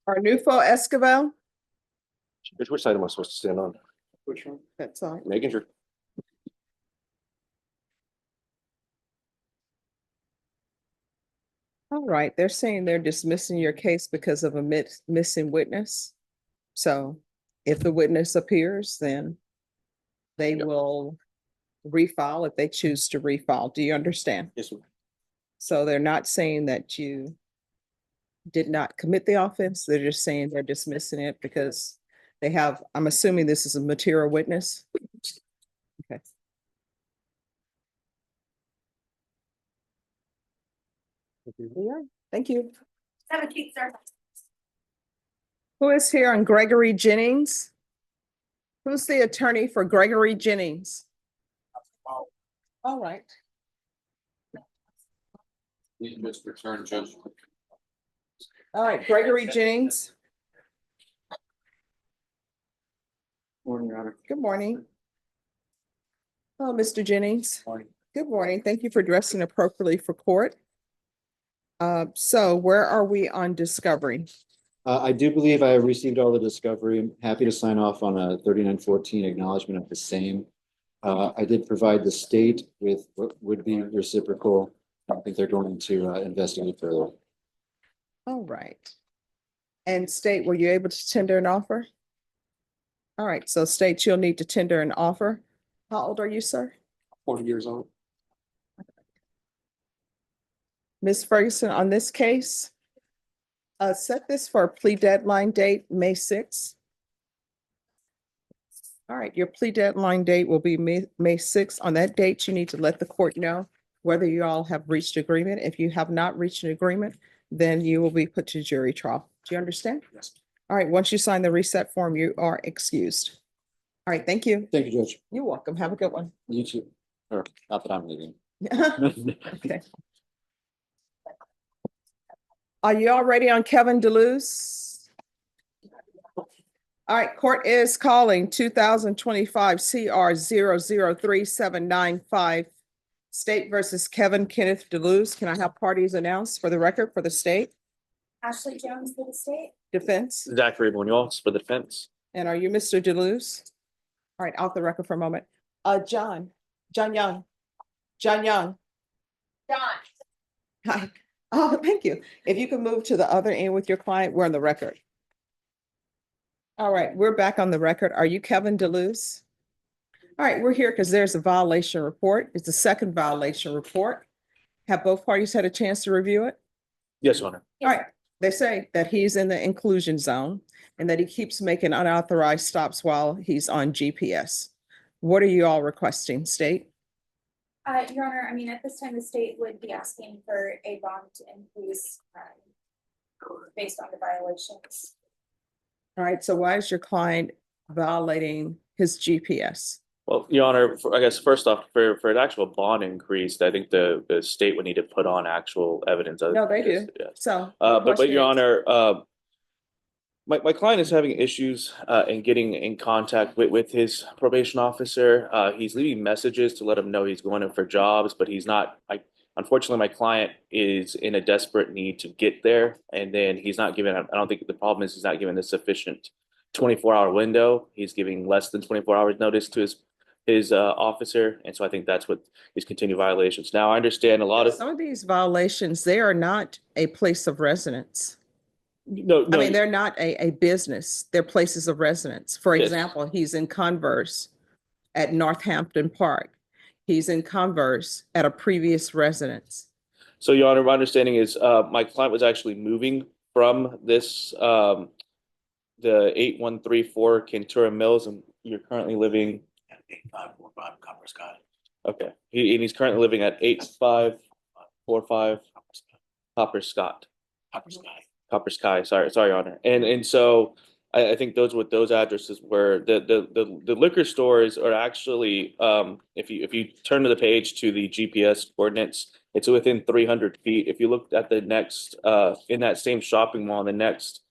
Arnulfo Escobar. Which side am I supposed to stand on? Which one? That's all. Making sure. All right, they're saying they're dismissing your case because of a missing witness. So if the witness appears, then they will refile if they choose to refile. Do you understand? Yes, ma'am. So they're not saying that you did not commit the offense. They're just saying they're dismissing it because they have, I'm assuming this is a material witness. Okay. Yeah, thank you. Have a seat, sir. Who is here on Gregory Jennings? Who's the attorney for Gregory Jennings? All right. You just return, Judge. All right, Gregory Jennings. Morning, Your Honor. Good morning. Hello, Mr. Jennings. Morning. Good morning. Thank you for dressing appropriately for court. So where are we on discovery? I do believe I have received all the discovery. I'm happy to sign off on a 3914 acknowledgement of the same. I did provide the state with what would be reciprocal. I think they're going to investigate further. All right. And state, were you able to tender an offer? All right, so state, you'll need to tender an offer. How old are you, sir? 40 years old. Ms. Ferguson, on this case, set this for a plea deadline date, May 6th. All right, your plea deadline date will be May 6th. On that date, you need to let the court know whether you all have reached agreement. If you have not reached an agreement, then you will be put to jury trial. Do you understand? Yes. All right, once you sign the reset form, you are excused. All right, thank you. Thank you, Judge. You're welcome. Have a good one. You too. Or not that I'm leaving. Okay. Are you all ready on Kevin DeLuz? All right, court is calling 2025 CR 0037995 State versus Kevin Kenneth DeLuz. Can I have parties announced for the record for the state? Ashley Jones for the state. Defense? Zachary Munoz for the defense. And are you Mr. DeLuz? All right, off the record for a moment. John Young. John. Hi. Oh, thank you. If you can move to the other end with your client, we're on the record. All right, we're back on the record. Are you Kevin DeLuz? All right, we're here because there's a violation report. It's the second violation report. Have both parties had a chance to review it? Yes, Your Honor. All right, they say that he's in the inclusion zone and that he keeps making unauthorized stops while he's on GPS. What are you all requesting, state? Your Honor, I mean, at this time, the state would be asking for a bond to increase based on the violations. All right, so why is your client violating his GPS? Well, Your Honor, I guess first off, for an actual bond increase, I think the state would need to put on actual evidence. No, they do. Yes. So. But Your Honor, my client is having issues in getting in contact with his probation officer. He's leaving messages to let him know he's going in for jobs, but he's not. Unfortunately, my client is in a desperate need to get there, and then he's not given. I don't think the problem is he's not given a sufficient 24-hour window. He's giving less than 24 hours notice to his officer, and so I think that's what is continued violations. Now, I understand a lot of some of these violations, they are not a place of residence. No, I mean, they're not a business. They're places of residence. For Yes. example, he's in Converse at Northampton Park. He's in Converse at a previous residence. So, Your Honor, my understanding is my client was actually moving from this the 8134 Kentura Mills, and you're currently living at 8545 Copper Sky. Okay, and he's currently living at 8545 Copper Scott. Copper Sky. Copper Sky. Sorry, Your Honor. And so I think those addresses were the liquor stores are actually if you turn to the page to the GPS coordinates, it's within 300 feet. If you look at the next in that same shopping mall, the next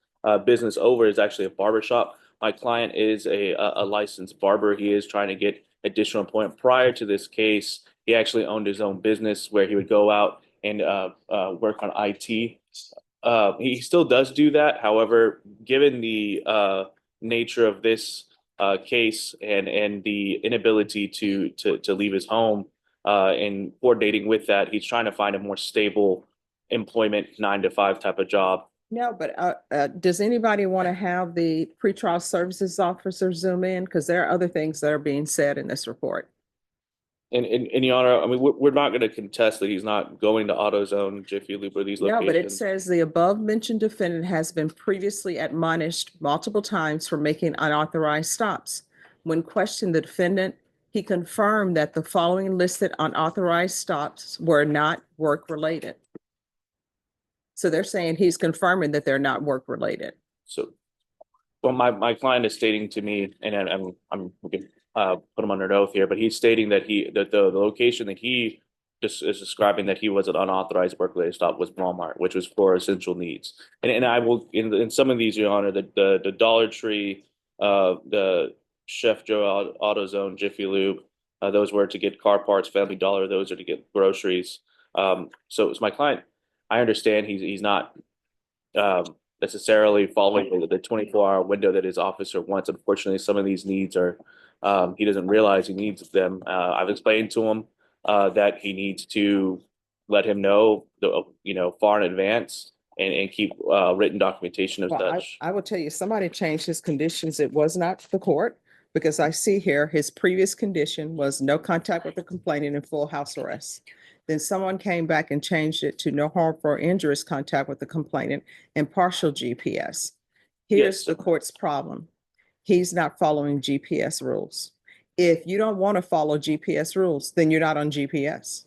business over is actually a barber shop. My client is a licensed barber. He is trying to get additional employment. Prior to this case, he actually owned his own business where he would go out and work on IT. he still does do that. However, given the nature of this case and the inability to leave his home and coordinating with that, he's trying to find a more stable employment 9 to 5 type of job. No, but does anybody want to have the pretrial services officer zoom in? Because there are other things that are being said in this report. And Your Honor, I mean, we're not going to contest that he's not going to AutoZone, Jiffy Lube, or these No, but it locations. says the above mentioned defendant has been previously admonished multiple times for making unauthorized stops. When questioned, the defendant, he confirmed that the following listed unauthorized stops were not work-related. So they're saying he's confirming that they're not work-related. So, well, my client is stating to me, and I'm put him under oath here, but he's stating that the location that he just is describing that he was an unauthorized work-related stop was Walmart, which was for essential needs. And I will in some of these, Your Honor, the Dollar Tree, the Chef Joe AutoZone, Jiffy Lube, those were to get car parts. Family Dollar, those are to get groceries. So it's my client. I understand he's not necessarily following the 24-hour window that his officer wants. Unfortunately, some of these needs are he doesn't realize he needs them. I've explained to him that he needs to let him know far in advance and keep written documentation of Well, such. I will tell you, somebody changed his conditions. It was not the court, because I see here his previous condition was no contact with the complainant and full house arrest. Then someone came back and changed it to no harmful or injurious contact with the complainant and partial GPS. Here's Yes. the court's problem. He's not following GPS rules. If you don't want to follow GPS rules, then you're not on GPS.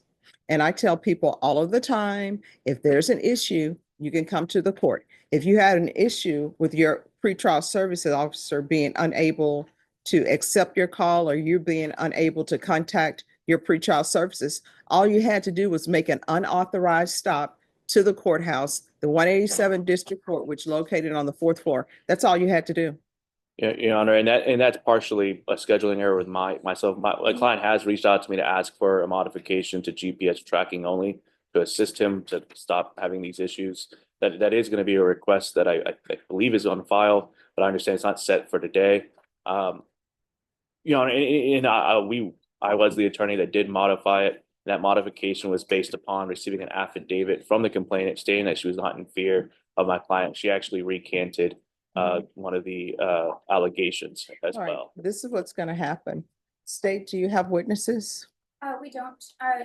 And I tell people all of the time, if there's an issue, you can come to the court. If you had an issue with your pretrial services officer being unable to accept your call, or you being unable to contact your pretrial services, all you had to do was make an unauthorized stop to the courthouse, the 187 District Court, which located on the 4th floor. That's all you had to do. Yeah, Your Honor, and that's partially a scheduling error with myself. My client has reached out to me to ask for a modification to GPS tracking only to assist him to stop having these issues. That is going to be a request that I believe is on file, but I understand it's not set for today. You know, and I was the attorney that did modify it. That modification was based upon receiving an affidavit from the complainant stating that she was not in fear of my client. She actually recanted one of the allegations as All right, well. this is what's going to happen. State, do you have witnesses? We don't,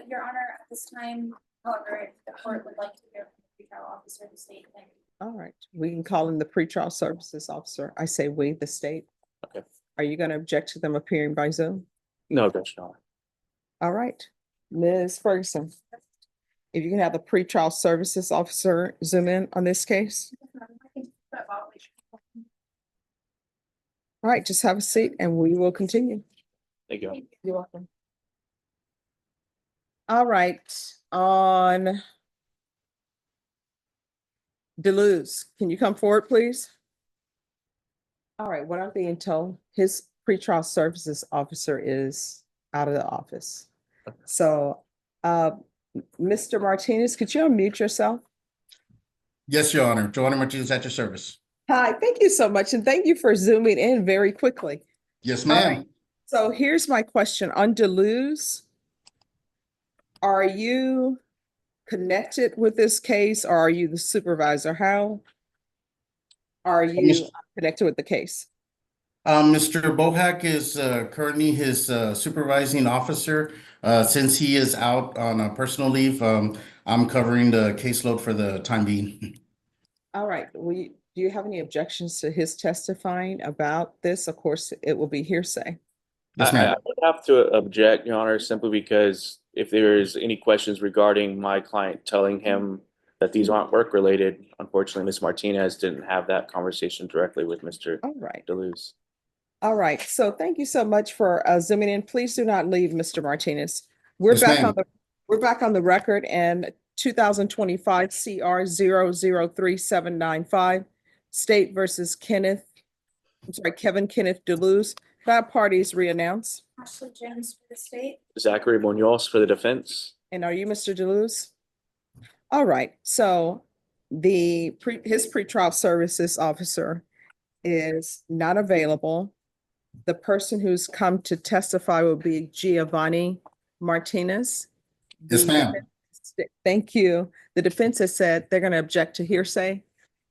Your Honor, at this time, however, if the court would like to hear from the pretrial officer, the state can. All right, we can call in the pretrial services officer. I say we, the state. Okay. Are you going to object to them appearing by Zoom? No, Judge, no. All right, Ms. Ferguson, if you can have the pretrial services officer zoom in on this case. All right, just have a seat and we will continue. Thank you. You're welcome. All right, on Deleuze, can you come forward, please? All right, what I'm being told, his pretrial services officer is out of the office. So, Mr. Martinez, could you unmute yourself? Yes, Your Honor. Joanna Martinez at your service. Hi, thank you so much, and thank you for zooming in very quickly. Yes, All ma'am. right. So here's my question on Deleuze. Are you connected with this case, or are you the supervisor? How are you connected with the case? Mr. Bohack is currently his supervising officer. Since he is out on a personal leave, I'm covering the caseload for the time being. All right, do you have any objections to his testifying about this? Of course, it will be hearsay. Yes, I ma'am. would have to object, Your Honor, simply because if there is any questions regarding my client telling him that these aren't work-related, unfortunately, Ms. Martinez didn't have that conversation directly with Mr. All right. Deleuze. All right, so thank you so much for zooming in. Please do not leave, Mr. Martinez. We're Yes, back ma'am. on we're back on the record, and 2025 CR 003-795, State versus Kevin Kenneth Deleuze. That parties re-announce. Ashley Jones for the state. Zachary Munoz for the defense. And are you Mr. Deleuze? All right, so his pretrial services officer is not available. The person who's come to testify will be Giovanni Martinez. Yes, The ma'am. Thank you. The defense has said they're going to object to hearsay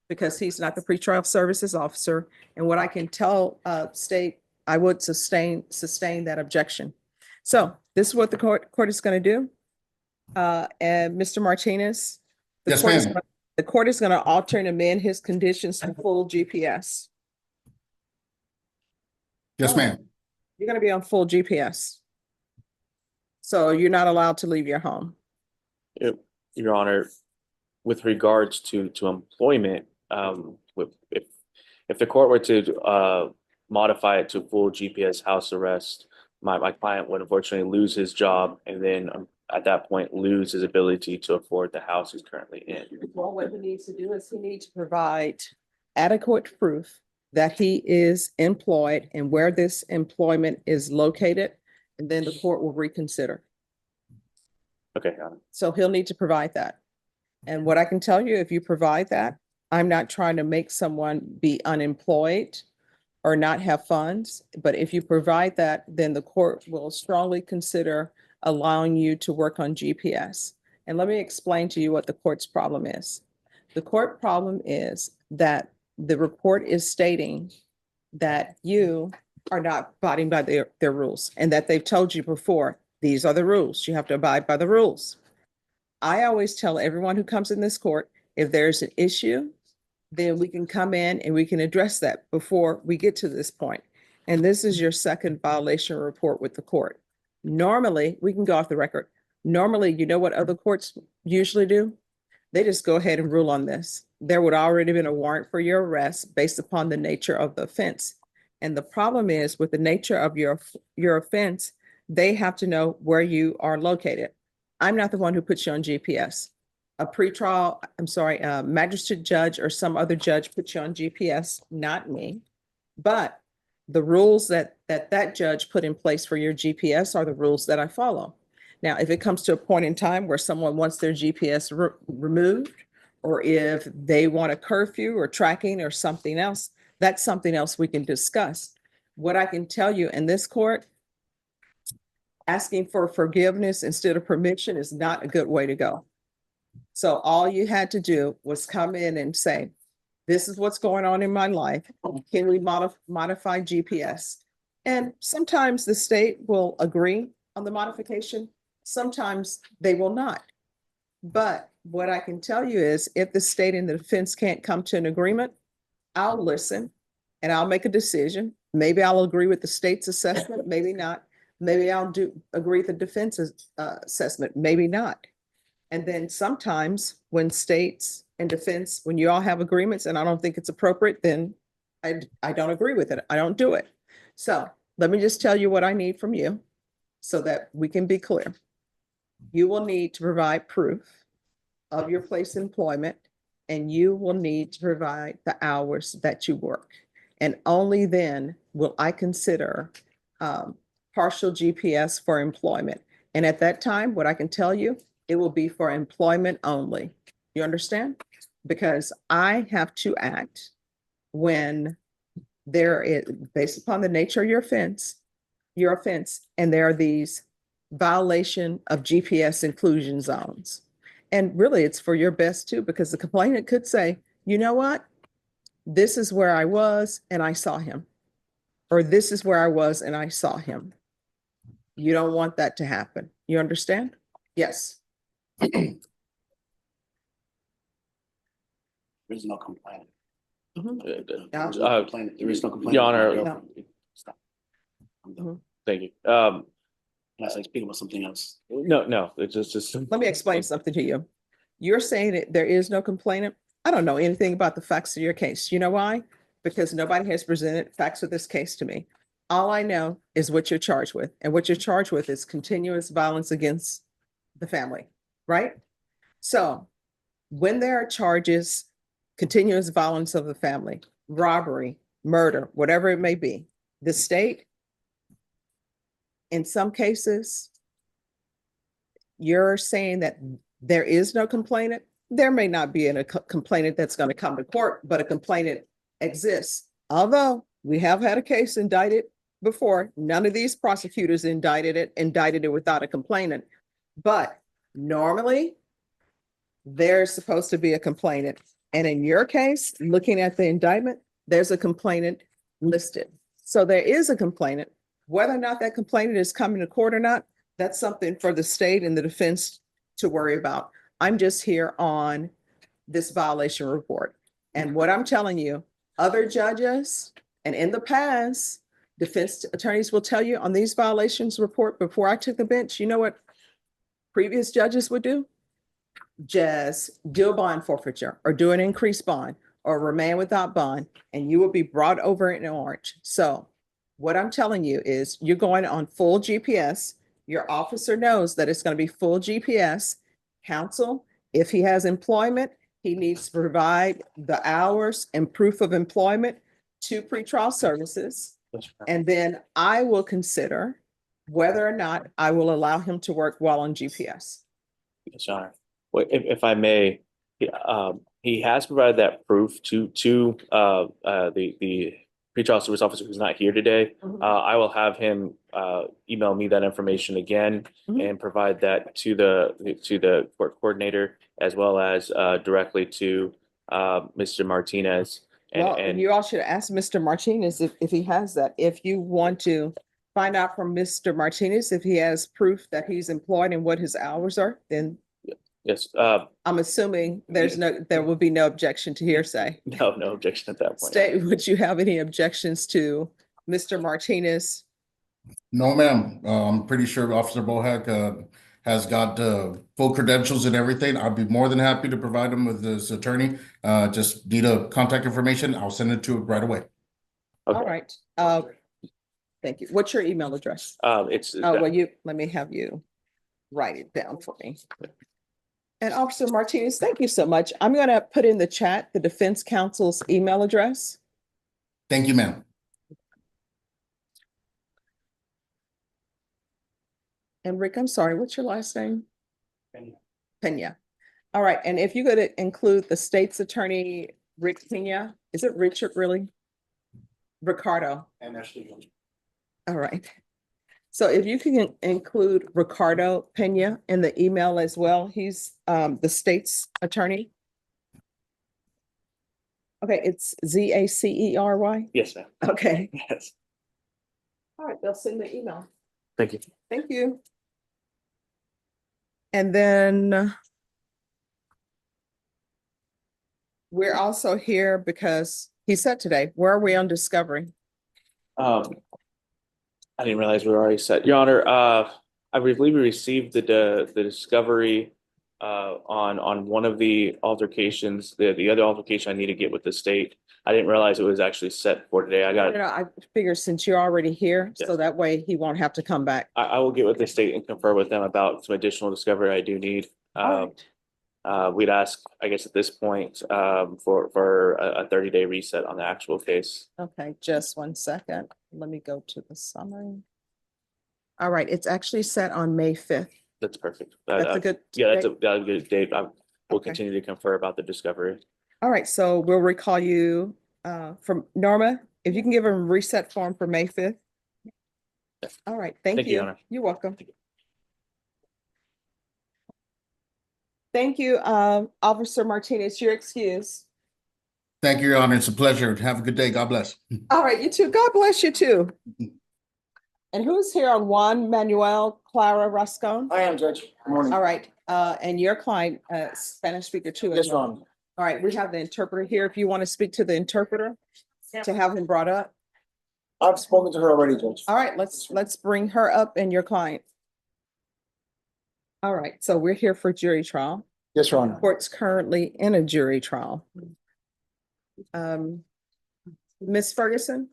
because he's not the pretrial services officer. And what I can tell state, I would sustain that objection. So this is what the court is going to do. And Mr. Martinez, Yes, court is ma'am. the court is going to alter and amend his conditions to full GPS. Yes, ma'am. You're going to be on full GPS. So you're not allowed to leave your home. Your Honor, with regards to employment, if the court were to modify it to full GPS house arrest, my client would unfortunately lose his job and then at that point lose his ability to afford the house he's currently in. Well, what he needs to do is he needs to provide adequate proof that he is employed and where this employment is located, and then the court will reconsider. Okay, Your Honor. So he'll need to provide that. And what I can tell you, if you provide that, I'm not trying to make someone be unemployed or not have funds, but if you provide that, then the court will strongly consider allowing you to work on GPS. And let me explain to you what the court's problem is. The court problem is that the report is stating that you are not abiding by their rules and that they've told you before, these are the rules. You have to abide by the rules. I always tell everyone who comes in this court, if there's an issue, then we can come in and we can address that before we get to this point. And this is your second violation report with the court. Normally, we can go off the record. Normally, you know what other courts usually do? They just go ahead and rule on this. There would already been a warrant for your arrest based upon the nature of the offense. And the problem is with the nature of your offense, they have to know where you are located. I'm not the one who puts you on GPS. A magistrate judge or some other judge puts you on GPS, not me. But the rules that judge put in place for your GPS are the rules that I follow. Now, if it comes to a point in time where someone wants their GPS removed, or if they want a curfew or tracking or something else, that's something else we can discuss. What I can tell you in this court, asking for forgiveness instead of permission is not a good way to go. So all you had to do was come in and say, this is what's going on in my life. Can we modify GPS? And sometimes the state will agree on the modification. Sometimes they will not. But what I can tell you is if the state and the defense can't come to an agreement, I'll listen and I'll make a decision. Maybe I'll agree with the state's assessment, maybe not. Maybe I'll agree with the defense's assessment, maybe not. And then sometimes when states and defense, when you all have agreements and I don't think it's appropriate, then I don't agree with it. I don't do it. So let me just tell you what I need from you so that we can be clear. You will need to provide proof of your place of employment, and you will need to provide the hours that you work. And only then will I consider partial GPS for employment. And at that time, what I can tell you, it will be for employment only. You understand? Because I have to act when there is, based upon the nature of your offense, and there are these violation of GPS inclusion zones. And really it's for your best too, because the complainant could say, you know what? This is where I was and I saw him. Or this is where I was and I saw him. You don't want that to happen. You understand? Yes. There is no complaint. Yeah. There is no complaint. There is no complaint. Your Honor. No. Stop. I'm done. Thank you. Unless I speak about something else. No, it's just. Let me explain something to you. You're saying that there is no complainant. I don't know anything about the facts of your case. You know why? Because nobody has presented facts of this case to me. All I know is what you're charged with. And what you're charged with is continuous violence against the family, right? So when there are charges, continuous violence of the family, robbery, murder, whatever it may be, the state, in some cases, you're saying that there is no complainant. there may not be a complainant that's going to come to court, but a complainant exists. Although we have had a case indicted before, none of these prosecutors indicted it without a complainant. But normally, there's supposed to be a complainant. And in your case, looking at the indictment, there's a complainant listed. So there is a complainant. Whether or not that complainant is coming to court or not, that's something for the state and the defense to worry about. I'm just here on this violation report. And what I'm telling you, other judges and in the past, defense attorneys will tell you on these violations report before I took the bench, you know what previous judges would do? Just do a bond forfeiture or do an increased bond or remain without bond, and you will be brought over in orange. So what I'm telling you is you're going on full GPS. Your officer knows that it's going to be full GPS. Counsel, if he has employment, he needs to provide the hours and proof of employment to pretrial services. And then I will consider whether or not I will allow him to work while on GPS. Yes, Your Honor. Well, if I may, he has provided that proof to the pretrial service officer who's not here today. I will have him email me that information again and provide that to the court coordinator as well as directly to Mr. Martinez. Well, And you all should ask Mr. Martinez if he has that. If you want to find out from Mr. Martinez if he has proof that he's employed and what his hours are, then yes, I'm assuming there will be no objection to hearsay. no objection at that point. State, would you have any objections to Mr. Martinez? No, ma'am. I'm pretty sure Officer Bohack has got full credentials and everything. I'd be more than happy to provide him with his attorney. Just need a contact information. I'll send it to him right away. Okay. All right. Thank you. What's your email address? It's Well, let me have you write it down for me. And Officer Martinez, thank you so much. I'm going to put in the chat the defense counsel's email address. Thank you, ma'am. And Rick, I'm sorry, what's your last name? Pena. All right. And if you're going to include the state's attorney, Rick Pena, is it Richard really? Ricardo. And Ashley Jones. All right. So if you can include Ricardo Pena in the email as well, he's the state's attorney. Okay, it's Zacery. yes, ma'am. Okay. Yes. All right, they'll send the email. Thank you. Thank you. And then we're also here because he said today, where are we on discovery? I didn't realize we were already set. Your Honor, I believe we received the discovery on one of the altercations, the other altercation I need to get with the state. I didn't realize it was actually set for today. I got it. I figure since you're already here, so Yes. that way he won't have to come back. I will get with the state and confer with them about some additional discovery I do need. All right. We'd ask, I guess at this point, for a 30-day reset on the actual case. Okay, just 1 second. Let me go to the summary. All right, it's actually set on May 5th. That's perfect. That's a good. Yeah, that's date? a good date. I will Okay. continue to confer about the discovery. All right, so we'll recall you from Norma, if you can give a reset form for May 5th. All right, thank Thank you, you. Your Honor. You're welcome. Thank you, Officer Martinez, you're excused. Thank you, Your Honor. It's a pleasure. Have a good day. God bless. All right, you too. God bless you too. And who's here on Juan Manuel Clara Rascon? I am, Judge. Good morning. All right, and your client, Spanish speaker too. as Yes, Your well. Honor. All right, we have the interpreter here. If you want to speak to the interpreter to have him brought up. I've spoken to her already, Judge. All right, let's bring her up and your client. All right, so we're here for jury trial. Yes, Your Honor. Court's currently in a jury trial. Ms. Ferguson?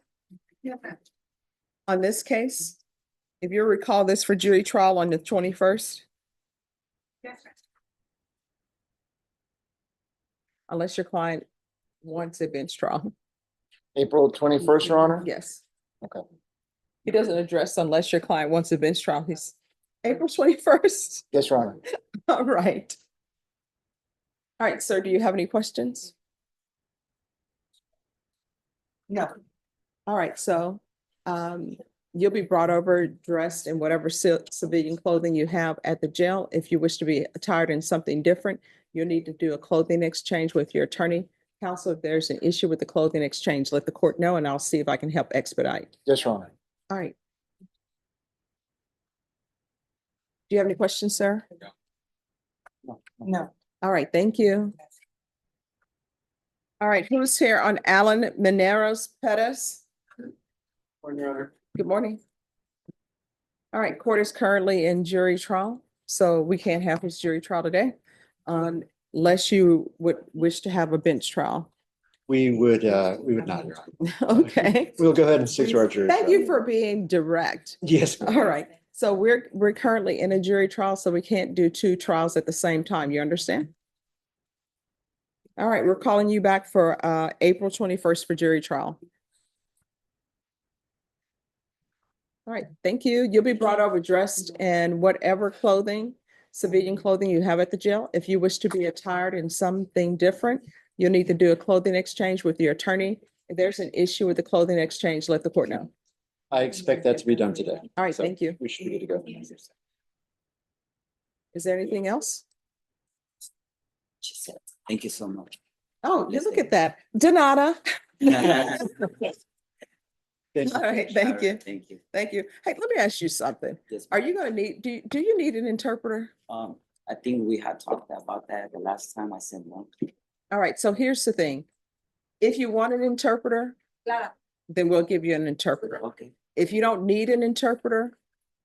On this case, if you recall this for jury trial on the 21st? Yes, sir. Unless your client wants a bench trial. April 21st, Your Honor? Yes. Okay. He doesn't address unless your client wants a bench trial. He's April 21st. Yes, Your Honor. All right. All right, sir, do you have any questions? No. All right, so you'll be brought over dressed in whatever civilian clothing you have at the jail. If you wish to be attired in something different, you'll need to do a clothing exchange with your attorney. Counsel, if there's an issue with the clothing exchange, let the court know and I'll see if I can help expedite. Yes, Your Honor. All right. Do you have any questions, sir? No. All right, thank you. All right, who's here on Alan Mineros Pettis? Good morning. All right, court is currently in jury trial, so we can't have his jury trial today unless you would wish to have a bench trial. We would not. Your Honor. Okay. We'll go ahead and stick to our jury. Thank trial. you for being direct. Yes. All right, so we're currently in a jury trial, so we can't do two trials at the same time. You understand? All right, we're calling you back for April 21st for jury trial. All right, thank you. You'll be brought over dressed in whatever clothing, civilian clothing you have at the jail. If you wish to be attired in something different, you'll need to do a clothing exchange with your attorney. If there's an issue with the clothing exchange, let the court know. I expect that to be done today. All right, So thank you. We should be good to go. Is there anything else? Thank you so much. Oh, you look at that. Donata. Thank All right, thank you. Thank you. Thank you. Hey, let me ask you something. Yes, Are you gonna need, do you need an interpreter? I think we had talked about that the last time I sent one. All right, so here's the thing. If you want an interpreter, then we'll give you an interpreter. Okay. If you don't need an interpreter,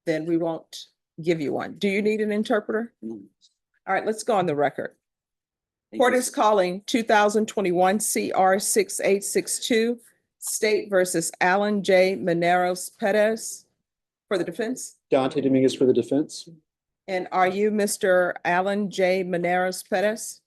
then we won't give you one. Do you need an interpreter? No. All right, let's go on the record. Thank Court you is so- calling 2021 CR 6862, State versus Alan J. Mineros Pettis for the defense. Dante Dominguez for the defense. And are you Mr. Alan J. Mineros Pettis?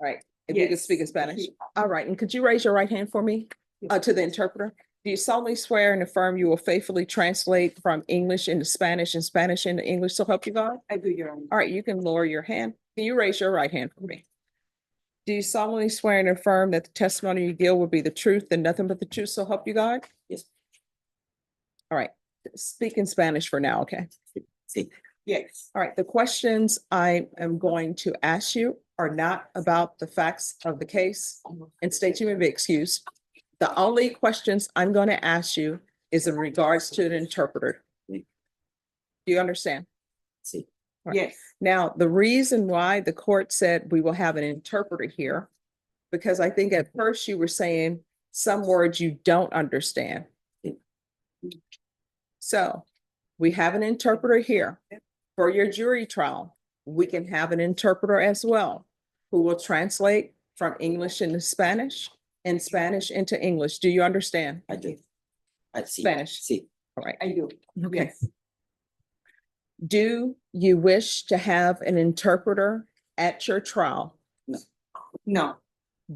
All right, if you could speak in Spanish. All right, and could you raise your right hand for me to the interpreter? Do you solemnly swear and affirm you will faithfully translate from English into Spanish and Spanish into English, so help you God? I do, Your Honor. All right, you can lower your hand. Can you raise your right hand for me? Do you solemnly swear and affirm that the testimony you give will be the truth and nothing but the truth, so help you God? Yes. All right, speak in Spanish for now, okay? Sí. Yes. All right, the questions I am going to ask you are not about the facts of the case, and state you may be excused. The only questions I'm going to ask you is in regards to an interpreter. Do you understand? Sí. Right. Yes. Now, the reason why the court said we will have an interpreter here, because I think at first you were saying some words you don't understand. So we have an interpreter here. For your jury trial, we can have an interpreter as well, who will translate from English into Spanish and Spanish into English. Do you understand? I do. I see. Spanish. Sí. All right. I do. Okay. Yes. Do you wish to have an interpreter at your trial? No,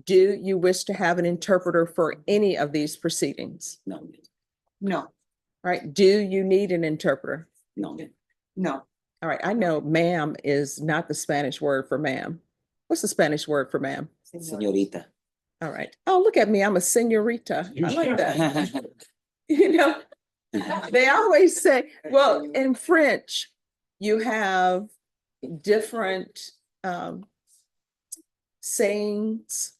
Do you wish to have an interpreter for any of these proceedings? No. no, All right, do you need an interpreter? No. no. All right, I know ma'am is not the Spanish word for ma'am. What's the Spanish word for ma'am? Señorita. All right. Oh, look at me, I'm a señorita. I like that. You know, they always say, well, in French, you have different sayings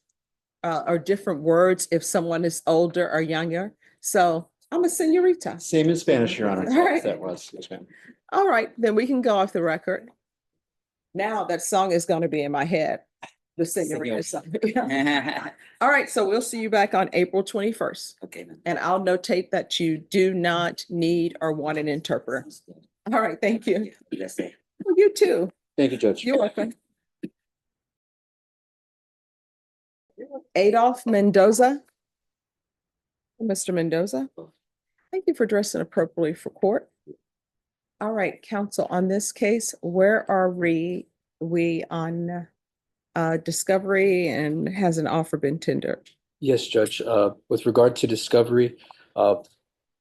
or different words if someone is older or younger. So I'm a señorita. Same in Spanish, Your Honor. All right. That was. Yes, ma'am. All right, then we can go off the record. Now that song is going to be in my head. The señorita song. Yeah. All right, so we'll see you back on April 21st. Okay, man. And I'll notate that you do not need or want an interpreter. All right, thank you. Yes. Well, you too. Thank you, Judge. You're welcome. Adolph Mendoza. Mr. Mendoza, thank you for dressing appropriately for court. All right, counsel, on this case, where are we? We on discovery, and has an offer been tendered? Yes, Judge. With regard to discovery,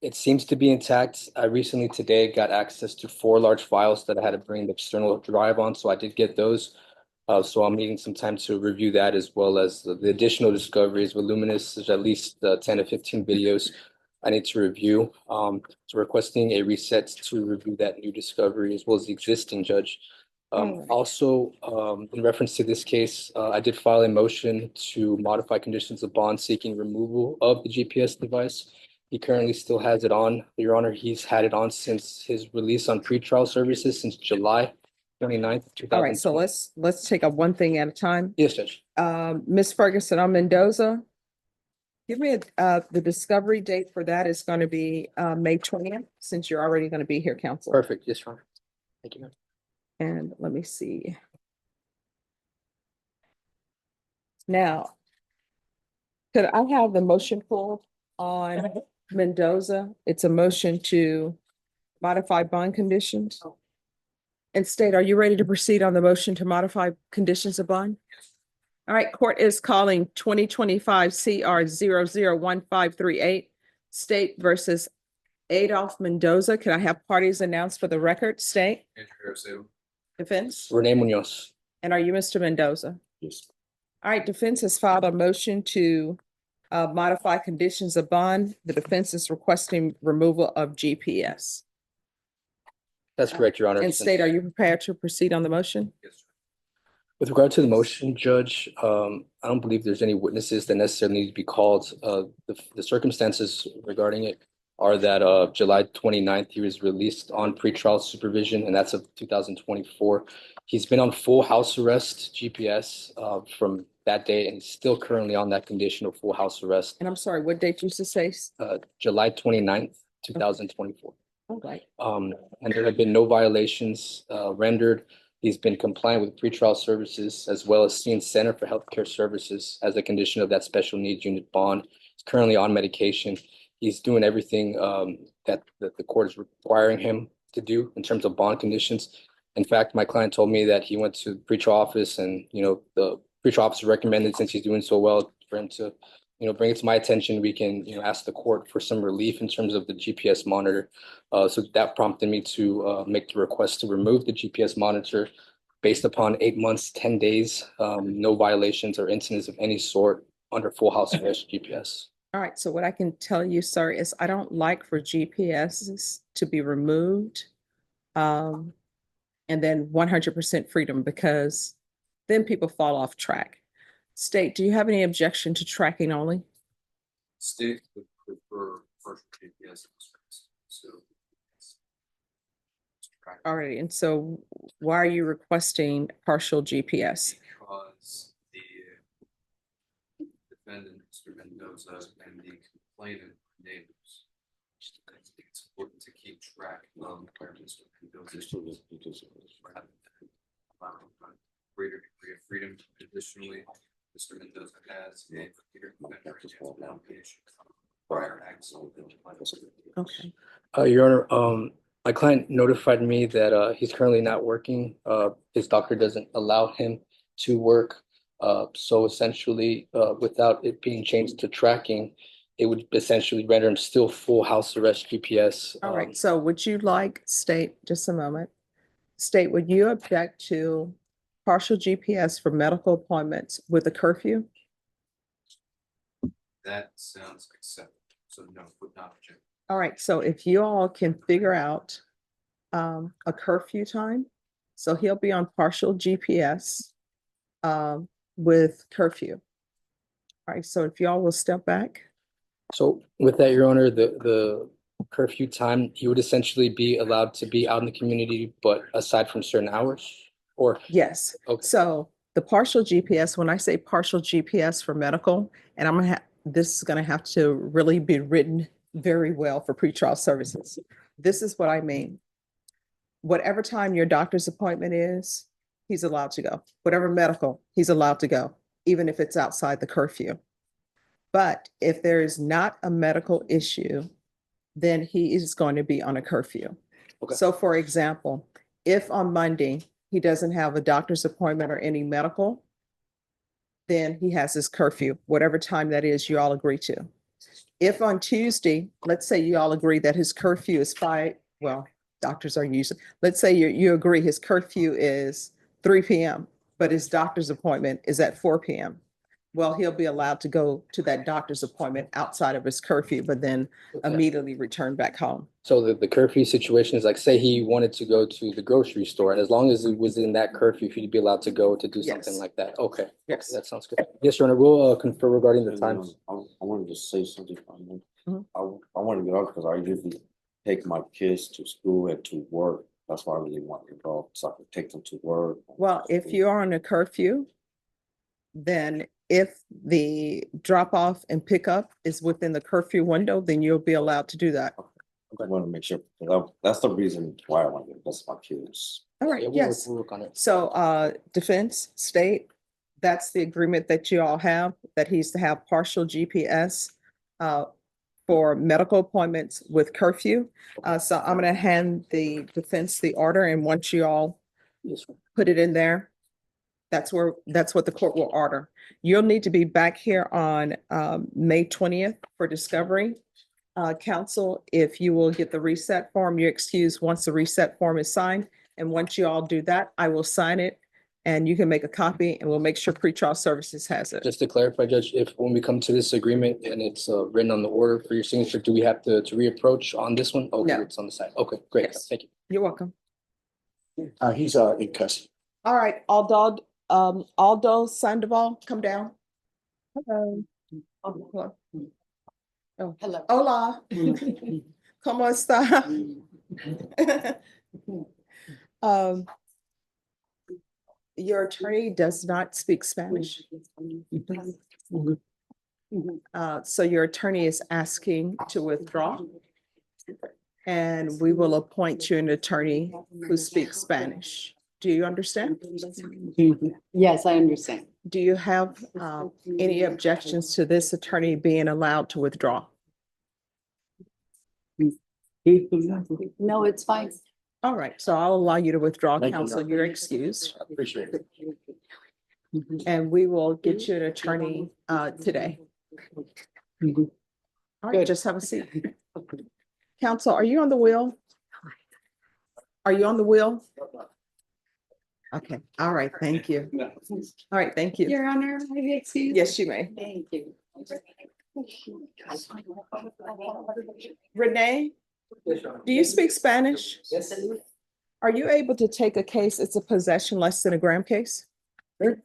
It seems to be intact. I recently today got access to 4 large files that I had to bring the external drive on, so I did get those. So I'm needing some time to review that as well as the additional discoveries. Voluminous, there's at least 10 to 15 videos I need to review. So requesting a reset to review that new discovery as well as the existing, Judge. Alright. Also, in reference to this case, I did file a motion to modify conditions of bond seeking removal of the GPS device. He currently still has it on, Your Honor. He's had it on since his release on pretrial services since July 29th, All right, so 2020. let's take up one thing at a time. Yes, Judge. Ms. Ferguson on Mendoza. Give me the discovery date for that is going to be May 20th, since you're already going to be here, counsel. Perfect. Yes, Your Honor. Thank you, ma'am. And let me see. Now, could I have the motion pulled on Mendoza? It's a motion to modify bond conditions. And State, are you ready to proceed on the motion to modify conditions of bond? All right, court is calling 2025 CR 001538, State versus Adolph Mendoza. Can I have parties announced for the record? State? Defense? Renee Munoz. And are you Mr. Mendoza? Yes. All right, defense has filed a motion to modify conditions of bond. The defense is requesting removal of GPS. That's correct, Your Honor. And State, are you prepared to proceed on the motion? With regard to the motion, Judge, I don't believe there's any witnesses that necessarily need to be called. The circumstances regarding it are that July 29th, he was released on pretrial supervision, and that's of 2024. He's been on full house arrest GPS from that day, and he's still currently on that condition of full house arrest. And I'm sorry, what date you to say? July 29th, 2024. All right. And there have been no violations rendered. He's been compliant with pretrial services as well as seeing Center for Healthcare Services as a condition of that special needs unit bond. He's currently on medication. He's doing everything that the court is requiring him to do in terms of bond conditions. In fact, my client told me that he went to the pretrial office and, the pretrial office recommended, since he's doing so well, for him to, bring it to my attention. We can, ask the court for some relief in terms of the GPS monitor. So that prompted me to make the request to remove the GPS monitor based upon 8 months, 10 days, no violations or incidents of any sort under full house arrest GPS. All right, so what I can tell you, sir, is I don't like for GPSs to be removed. And then 100% freedom, because then people fall off track. State, do you have any objection to tracking only? State would prefer partial GPS. So. All right, and so why are you requesting partial GPS? Because the defendant, Mr. Mendoza, and the complainant neighbors. I think it's important to keep track of where Mr. Mendoza is. Greater degree of freedom. Additionally, Mr. Mendoza has a clear application prior acts. Okay. Your Honor, my client notified me that he's currently not working. His doctor doesn't allow him to work. So essentially, without it being changed to tracking, it would essentially render him still full house arrest GPS. All right, so would you like, State, just a moment. State, would you object to partial GPS for medical appointments with a curfew? That sounds acceptable. So no, would not object. All right, so if you all can figure out a curfew time, so he'll be on partial GPS with curfew. All right, so if y'all will step back. So with that, Your Honor, the curfew time, he would essentially be allowed to be out in the community, but aside from certain hours, or? Yes, Okay. so the partial GPS, when I say partial GPS for medical, and I'm gonna have, this is gonna have to really be written very well for pretrial services. This is what I mean. Whatever time your doctor's appointment is, he's allowed to go. Whatever medical, he's allowed to go, even if it's outside the curfew. But if there is not a medical issue, then he is going to be on a curfew. Okay. So for example, if on Monday he doesn't have a doctor's appointment or any medical, then he has his curfew, whatever time that is you all agree to. If on Tuesday, let's say you all agree that his curfew is well, doctors are usually, let's say you agree his curfew is 3 p.m., but his doctor's appointment is at 4 p.m. Well, he'll be allowed to go to that doctor's appointment outside of his curfew, but then immediately return back home. So the curfew situation is like, say he wanted to go to the grocery store, and as long as it was in that curfew, he'd be allowed to go to do something Yes. like that. Okay. Yes. That sounds good. Yes, Your Honor, we'll confer regarding the times. I wanted to say something. Mhm. I want to get out because I usually take my kids to school and to work. That's why I really want to go, so I can take them to work. Well, if you are on a curfew, then if the drop off and pickup is within the curfew window, then you'll be allowed to do that. I want to make sure, that's the reason why I want to get, that's my kids. All Yeah, right, we'll work- yes. we'll work on it. So defense, state, that's the agreement that you all have, that he's to have partial GPS for medical appointments with curfew. So I'm gonna hand the defense the order, and once you all Yes, sir. put it in there, that's what the court will order. You'll need to be back here on May 20th for discovery. Counsel, if you will get the reset form, you're excused once the reset form is signed. And once you all do that, I will sign it and you can make a copy and we'll make sure pretrial services has it. Just to clarify, Judge, if when we come to this agreement and it's written on the order for your signature, do we have to reapproach on this one? Okay, No. it's on the side. Okay, great. Yes. Thank you. You're welcome. He's in custody. All right, Aldo Sandoval, come down. Hello. Hello. Oh, Hello. hola. ¿Cómo está? Your attorney does not speak Spanish. So your attorney is asking to withdraw. And we will appoint you an attorney who speaks Spanish. Do you understand? Yes, I understand. Do you have any objections to this attorney being allowed to withdraw? No, it's fine. All right, so I'll allow you to withdraw, Thank you. counsel. You're excused. Appreciate it. And we will get you an attorney today. All right, just have a seat. Counsel, are you on the wheel? Are you on the wheel? Okay, all right, thank you. All right, thank you. Your Honor, may I be excused? Yes, you may. Thank you. Renee, do you speak Spanish? Yes. Are you able to take a case? It's a possession less than a gram case? All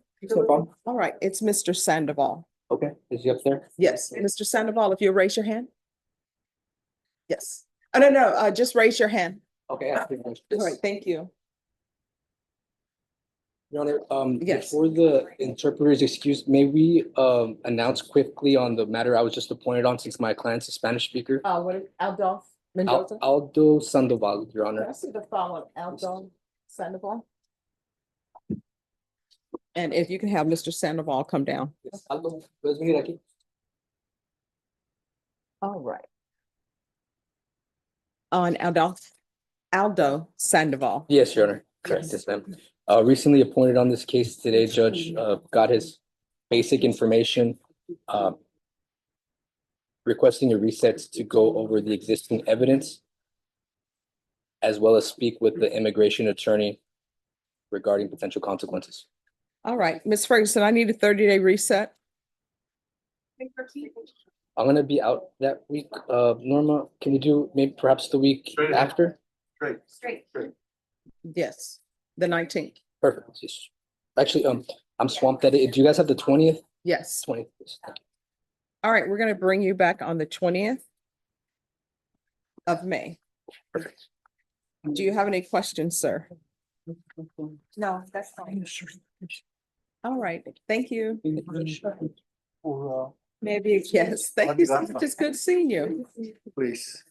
right, it's Mr. Sandoval. Okay, is he up there? Yes, Mr. Sandoval, if you'll raise your hand. Yes. Oh, no, just raise your hand. Okay. All right, thank you. Your Honor, Yes. before the interpreter's excuse, may we announce quickly on the matter I was just appointed on since my client's a Spanish speaker? What is Aldo Mendoza? Aldo Sandoval, Your Can I Honor. see the following, Aldo Sandoval? And if you can have Mr. Sandoval come down. Yes, Aldo, puedes venir aquí. All right. On Aldo Sandoval. Yes, Your Honor. Correct, yes, ma'am. Recently appointed on this case today, Judge, got his basic information, requesting a reset to go over the existing evidence, as well as speak with the immigration attorney regarding potential consequences. All right, Ms. Ferguson, I need a 30-day reset. I'm gonna be out that week. Norma, can you do maybe perhaps the week after? Straight. Yes, the 19th. Perfect. Yes. Actually, I'm swamped that day. Do you guys have the 20th? Yes. 20th. All right, we're going to bring you back on the 20th of May. Perfect. Do you have any questions, sir? No, that's fine. All right, thank you. Maybe, yes, thank you so much. It's good seeing you. Please.